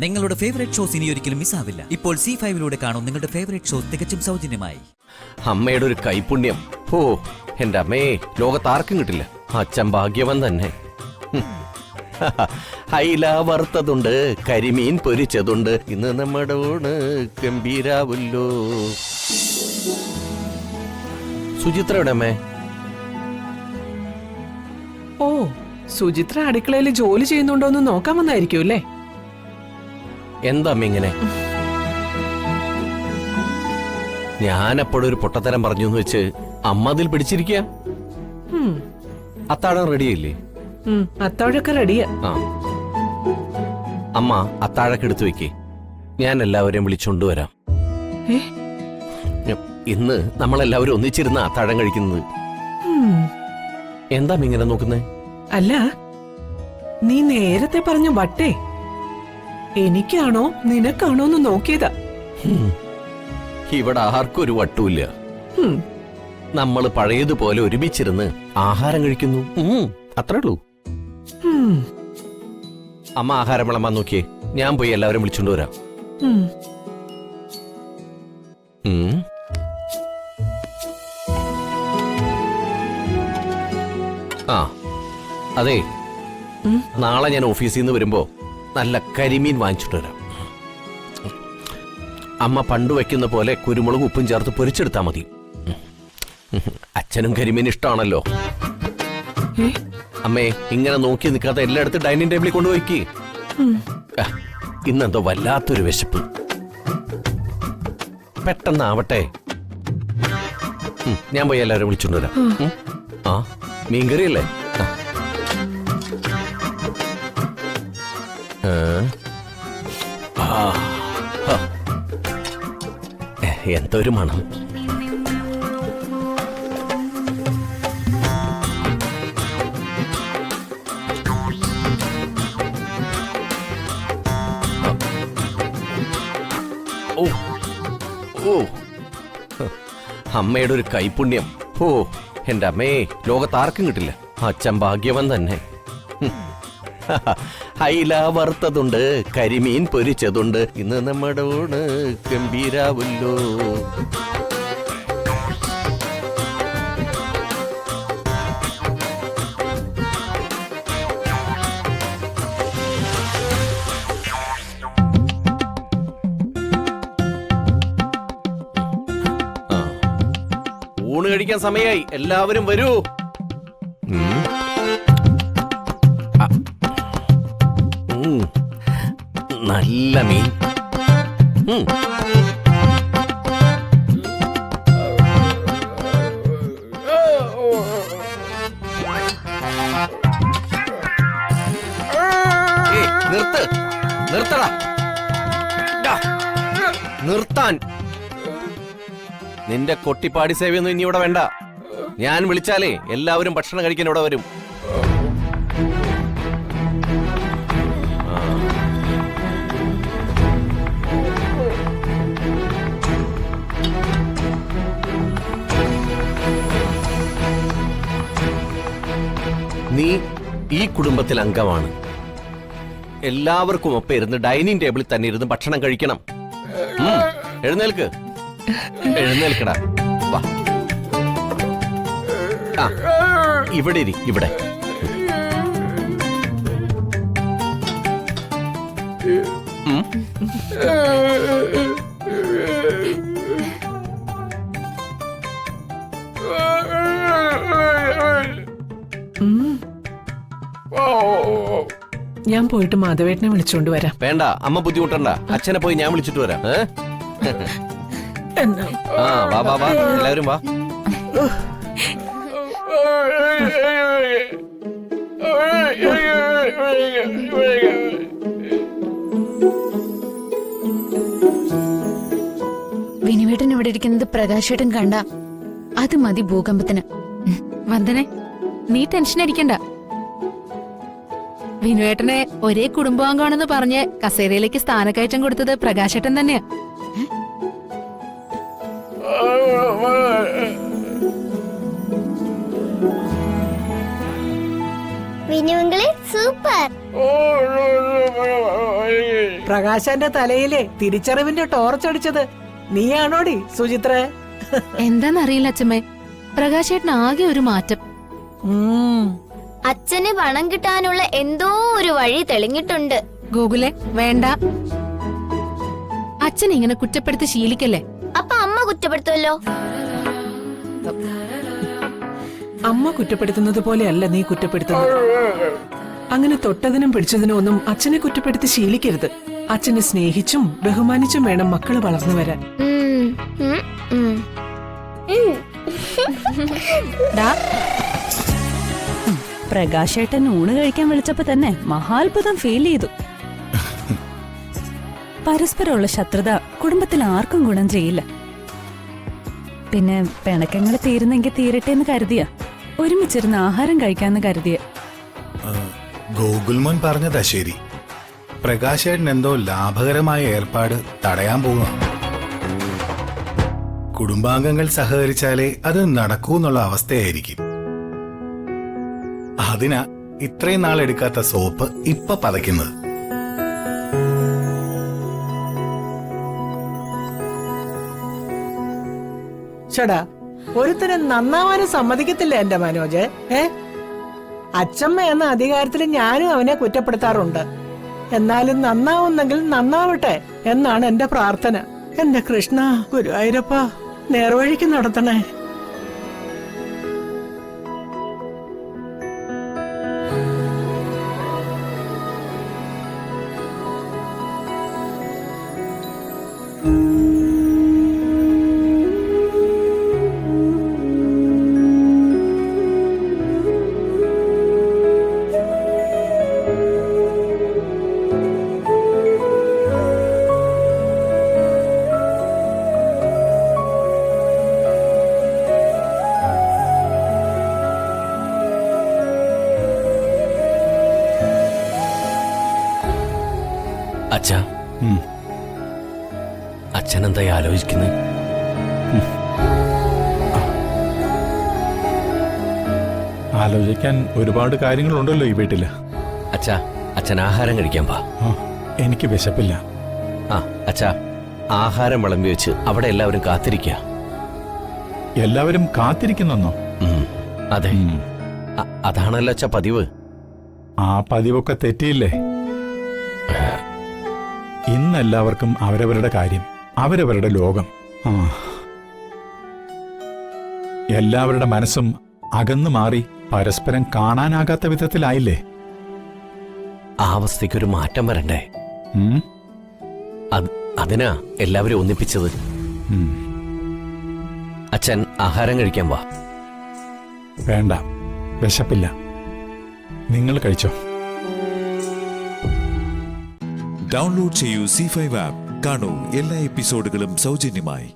നിങ്ങളുടെ favourite shows ഇനി ഒരിക്കലും മിസ്സാവില്ല. ഇപ്പോൾ C5 കാണും നിങ്ങളുടെ ഫേവറേറ്റ് ഷോസ് തികച്ചും സൗജന്യമായി. അമ്മയുടെ ഒരു കൈപുണ്യം, ഓ എന്റെ അമ്മയെ ലോകത്താർക്കും കിട്ടില്ല. അച്ഛൻ ഭാഗ്യവൻ തന്നെ. അയില വറുത്തതുണ്ട്, കരിമീൻ പൊരിച്ചതുണ്ട്, ഇന്ന് നമ്മുടെ ഊണ് ഗംഭീരാവുല്ലോ. സുചിത്രയുടെ അമ്മേ? ഓ, സുചിത്ര അടുക്കളയിൽ ജോലി ചെയ്യുന്നുണ്ടോന്ന് നോക്കാൻ വന്നായിരിക്കും അല്ലേ? എന്താ അമ്മ ഇങ്ങനെ? ഞാനപ്പോഴൊരു പൊട്ടത്തരം പറഞ്ഞു എന്ന് വെച്ച് അമ്മ അതിൽ പിടിച്ചിരിക്കുക. അത്താഴം റെഡിയല്ലേ? അത്താഴൊക്കെ റെഡിയാ. ആ, അമ്മ അത്താഴൊക്കെ എടുത്തു വെക്കേ, ഞാൻ എല്ലാവരെയും വിളിച്ചോണ്ടുവരാം. ഇന്ന് നമ്മളെല്ലാവരും ഒന്നിച്ചിരുന്ന അത്താഴം കഴിക്കുന്നത്. എന്താ ഇങ്ങനെ നോക്കുന്നേ? അല്ല, നീ നേരത്തെ പറഞ്ഞ വട്ടേ എനിക്കാണോ നിനക്കാണോന്ന് നോക്കിയതാ. ഇവിടെ ആർക്കും ഒരു വട്ടുമില്ല. നമ്മള് പഴയതുപോലെ ഒരുമിച്ചിരുന്ന് ആഹാരം കഴിക്കുന്നു, അത്രേ ഉള്ളൂ. അമ്മ ആഹാരം വിളമ്പാൻ നോക്കിയേ, ഞാൻ പോയി എല്ലാവരും വിളിച്ചോണ്ട് വരാം. ആ അതെ, നാളെ ഞാൻ ഓഫീസിൽ നിന്ന് വരുമ്പോ നല്ല കരിമീൻ വാങ്ങിച്ചിട്ട് വരാം. അമ്മ പണ്ട് വയ്ക്കുന്ന പോലെ കുരുമുളകും ഉപ്പും ചേർത്ത് പൊരിച്ചെടുത്താ മതി. അച്ഛനും കരിമീൻ ഇഷ്ടമാണല്ലോ. അമ്മേ, ഇങ്ങനെ നോക്കി നിൽക്കാതെ എല്ലായിടത്തും ഡൈനിങ് ടേബിളിൽ കൊണ്ടുപോയിക്ക്. ഇന്നെന്തോ വല്ലാത്തൊരു വിശപ്പ്. പെട്ടെന്നാവട്ടെ. ഞാൻ പോയി എല്ലാവരും വിളിച്ചോണ്ട് വരാം. ആ, മീൻകറിയല്ലേ? എന്തൊരു മണം. ഓ ഓ, അമ്മയുടെ ഒരു കൈപുണ്യം, ഓ എന്റെ അമ്മയെ ലോകത്താർക്കും കിട്ടില്ല. അച്ഛൻ ഭാഗ്യവൻ തന്നെ. അയില വറുത്തതുണ്ട്, കരിമീൻ പൊരിച്ചതുണ്ട്, ഇന്ന് നമ്മുടെ ഊണ് ഗംഭീരാവുല്ലോ. ഊണ് കഴിക്കാൻ സമയായി, എല്ലാവരും വരൂ. നല്ല മീൻ. നിർത്തടാ, നിർത്താൻ. നിന്റെ കൊട്ടിപ്പാടി സേവയൊന്നും ഇനി ഇവിടെ വേണ്ട. ഞാൻ വിളിച്ചാലേ എല്ലാവരും ഭക്ഷണം കഴിക്കാൻ ഇവിടെ വരും. നീ ഈ കുടുംബത്തിൽ അംഗമാണ്. എല്ലാവർക്കും ഒപ്പം ഇരുന്ന് ഡൈനിങ് ടേബിളിൽ തന്നെ ഇരുന്ന് ഭക്ഷണം കഴിക്കണം. എഴുന്നേൽക്ക്, എഴുന്നേൽക്കടാ. വാ, ഇവിടെ ഇരി, ഇവിടെ. ഞാൻ പോയിട്ട് മാധവേട്ടനെ വിളിച്ചോണ്ട് വരാം. വേണ്ട, അമ്മ ബുദ്ധിമുട്ടണ്ട. അച്ഛനെ പോയി ഞാൻ വിളിച്ചിട്ട് വരാം. ആ, വാ വാ വാ, എല്ലാവരും വാ. വിനുവേട്ടൻ ഇവിടെ ഇരിക്കുന്നത് പ്രകാശേട്ടൻ കണ്ട അത് മതി ഭൂകമ്പത്തിന്. വന്ദനെ, നീ ടെൻഷൻ അടിക്കണ്ട. വിനുവേട്ടനെ ഒരേ കുടുംബാംഗമാണെന്ന് പറഞ്ഞ് കസേരയിലേക്ക് സ്ഥാനക്കയറ്റം കൊടുത്തത് പ്രകാശേട്ടൻ തന്നെയാ. വിനുങ്ങളെ സൂപ്പർ. പ്രകാശന്റെ തലയിലെ തിരിച്ചറിവിന്റെ ടോർച്ച് അടിച്ചത് നീയാണോടി സുചിത്ര? എന്താന്നറിയില്ല അച്ഛമ്മേ, പ്രകാശേട്ടന് ആകെ ഒരു മാറ്റം. അച്ഛന് പണം കിട്ടാനുള്ള എന്തോ ഒരു വഴി തെളിഞ്ഞിട്ടുണ്ട്. ഗോകുലെ വേണ്ട, അച്ഛൻ ഇങ്ങനെ കുറ്റപ്പെടുത്തി ശീലിക്കല്ലേ. അപ്പൊ അമ്മ കുറ്റപ്പെടുത്തുമല്ലോ. അമ്മ കുറ്റപ്പെടുത്തുന്നത് പോലെയല്ല നീ കുറ്റപ്പെടുത്തുന്നത്. അങ്ങനെ തൊട്ടതിനും പിടിച്ചതിനും ഒന്നും അച്ഛനെ കുറ്റപ്പെടുത്തി ശീലിക്കരുത്. അച്ഛനെ സ്നേഹിച്ചും ബഹുമാനിച്ചും വേണം മക്കള് വളർന്നു വരാൻ. പ്രകാശേട്ടൻ ഊണ് കഴിക്കാൻ വിളിച്ചപ്പോ തന്നെ മഹാത്ഭുതം ഫീൽ ചെയ്തു. പരസ്പരമുള്ള ശത്രുത കുടുംബത്തിൽ ആർക്കും ഗുണം ചെയ്യില്ല. പിന്നെ പിണക്കങ്ങൾ തീരുന്നെങ്കിൽ തീരട്ടെ എന്ന് കരുതിയ, ഒരുമിച്ചിരുന്ന് ആഹാരം കഴിക്കാന്ന് കരുതിയ. ഗോകുൽമോൻ പറഞ്ഞതാ ശരി. പ്രകാശേട്ടൻ എന്തോ ലാഭകരമായ ഏർപ്പാട് തടയാൻ പോകുക. കുടുംബാംഗങ്ങൾ സഹകരിച്ചാലേ അത് നടക്കൂന്നുള്ള അവസ്ഥയായിരിക്കും. അതിനാ ഇത്രയും നാളെടുക്കാത്ത സോപ്പ് ഇപ്പൊ പതയ്ക്കുന്നത്. ചേടാ, ഒരുത്തരം നന്നാവാനും സമ്മതിക്കത്തില്ല എന്റെ മനോജ്. അച്ഛമ്മ എന്ന അധികാരത്തിൽ ഞാനും അവനെ കുറ്റപ്പെടുത്താറുണ്ട്. എന്നാലും നന്നാവുന്നെങ്കിൽ നന്നാവട്ടെ എന്നാണ് എന്റെ പ്രാർത്ഥന. എന്റെ കൃഷ്ണ ഗുരുവായൂരപ്പ, നേർവഴിക്ക് നടത്തണേ. അച്ഛാ, അച്ഛനെന്തായി ആലോചിക്കുന്നത്? ആലോചിക്കാൻ ഒരുപാട് കാര്യങ്ങളുണ്ടല്ലോ ഈ വീട്ടില്. അച്ഛാ, അച്ഛൻ ആഹാരം കഴിക്കാൻ പാ. എനിക്ക് വിശപ്പില്ല. ആ അച്ഛാ, ആഹാരം വിളമ്പി വെച്ച് അവിടെ എല്ലാവരും കാത്തിരിക്കുക. എല്ലാവരും കാത്തിരിക്കുന്നോ? അതെ, അതാണല്ലോ അച്ഛാ പതിവ്. ആ പതിവൊക്കെ തെറ്റിയില്ലേ? ഇന്നെല്ലാവർക്കും അവരവരുടെ കാര്യം, അവരവരുടെ ലോകം. എല്ലാവരുടെ മനസ്സും അകന്നു മാറി പരസ്പരം കാണാനാകാത്ത വിധത്തിലായില്ലേ? ആ അവസ്ഥയ്ക്കൊരു മാറ്റം വരണ്ടേ? അതിനാ എല്ലാവരും ഒന്നിപ്പിച്ചത്. അച്ഛൻ ആഹാരം കഴിക്കാൻ വാ. വേണ്ട, വിശപ്പില്ല. നിങ്ങൾ കഴിച്ചോ. ഡൗൺലോഡ് ചെയ്യൂ C5 ആപ്പ്. കാണൂ എല്ലാ എപ്പിസോഡുകളും സൗജന്യമായി.